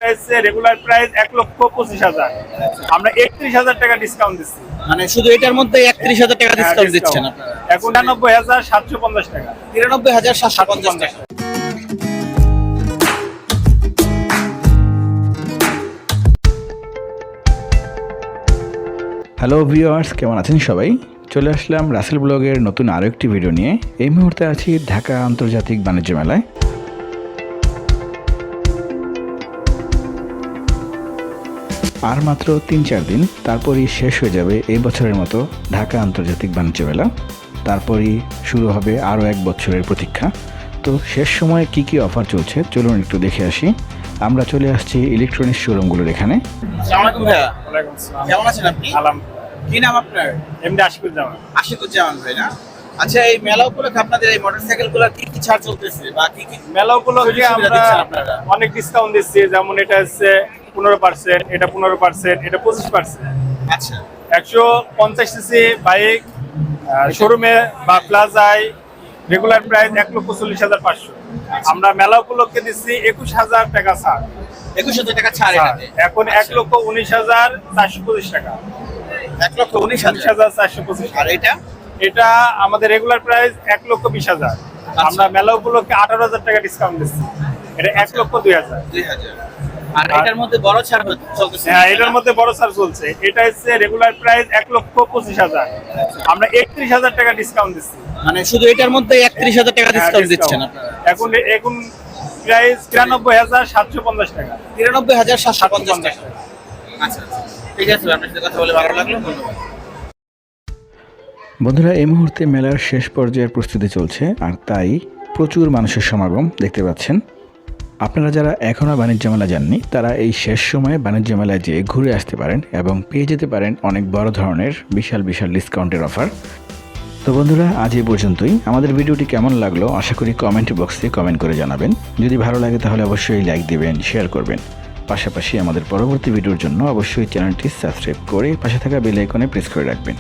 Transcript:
Regular price 1,25,000, আমরা 31,000 টাকা discount দিচ্ছি। মানে শুধু এটার মধ্যে 31,000 টাকা ডিসকাউন্ট দিচ্ছেন আপনারা। এখন 99,750 টাকা। 99,750 টাকা। হ্যালো ভিউয়ার্স, কেমন আছেন সবাই? চলে আসলাম রাসেল ব্লগের নতুন আরও একটি ভিডিও নিয়ে। এই মুহূর্তে আছি ঢাকা আন্তর্জাতিক বাণিজ্য মেলায়। আর মাত্র ৩-৪ দিন, তারপরই শেষ হয়ে যাবে এই বছরের মতো ঢাকা আন্তর্জাতিক বাণিজ্য মেলা। তারপরই শুরু হবে আরও এক বছরের প্রতীক্ষা। তো শেষ সময়ে কি কি অফার চলছে চলুন একটু দেখে আসি। আমরা চলে আসছি ইলেকট্রনিক্স শোরুমগুলোর এখানে। আসসালামু আলাইকুম ভাইয়া। ওয়ালাইকুম আসসালাম। কেমন আছেন আপনি? কি নাম আপনার? এমডি আশিকুজ্জামান। আশিকুজ্জামান ভাই না? আচ্ছা, এই মেলা উপলক্ষে আপনাদের এই মোটরসাইকেলগুলোর কি কি ছাড় চলতেছে বা কি কি মেলা উপলক্ষে সুযোগ সুবিধা দিচ্ছেন আমরা আপনারা? অনেক ডিসকাউন্ট দিচ্ছি। যেমন এটা হচ্ছে 15%, এটা 15%, এটা 25%। আচ্ছা, 150 সিসি বাইক শোরুমে বা প্লাজায় রেগুলার প্রাইস 1,40,500। আমরা মেলা উপলক্ষে দিচ্ছি 21,000 টাকা ছাড়। 21,000 টাকা ছাড় এটাতে। এখন 1,19,425 টাকা। 1,19,000 আর এটা এটা আমাদের রেগুলার প্রাইস 1,20,000। আমরা মেলা উপলক্ষে 18,000 টাকা ডিসকাউন্ট দিচ্ছি। এটা 1,02,000। 2,000। আর এটার মধ্যে বড় ছাড় চলতেছে? হ্যাঁ, এটার মধ্যে বড় ছাড় চলছে। এটা হচ্ছে রেগুলার প্রাইস 1,25,000, আমরা 31,000 টাকা ডিসকাউন্ট দিচ্ছি। মানে শুধু এটার মধ্যে 31,000 টাকা ডিসকাউন্ট দিচ্ছেন আপনারা। এখন প্রাইস 93,750 টাকা। 93,750 টাকা। আচ্ছা, ঠিক আছে, আপনার সাথে কথা বলে ভালো লাগলো, ধন্যবাদ। বন্ধুরা, এই মুহূর্তে মেলার শেষ পর্যায়ের প্রস্তুতি চলছে, আর তাই প্রচুর মানুষের সমাগম দেখতে পাচ্ছেন। আপনারা যারা এখনও বাণিজ্য মেলা যাননি, তারা এই শেষ সময়ে বাণিজ্য মেলায় যেয়ে ঘুরে আসতে পারেন এবং পেয়ে যেতে পারেন অনেক বড় ধরনের বিশাল বিশাল ডিসকাউন্টের অফার। তো বন্ধুরা, আজ এই পর্যন্তই। আমাদের ভিডিওটি কেমন লাগলো আশা করি কমেন্ট বক্সে কমেন্ট করে জানাবেন। যদি ভালো লাগে তাহলে অবশ্যই লাইক দিবেন, শেয়ার করবেন। পাশাপাশি আমাদের পরবর্তী ভিডিওর জন্য অবশ্যই চ্যানেলটি সাবস্ক্রাইব করে পাশে থাকা বেল আইকনে প্রেস করে রাখবেন।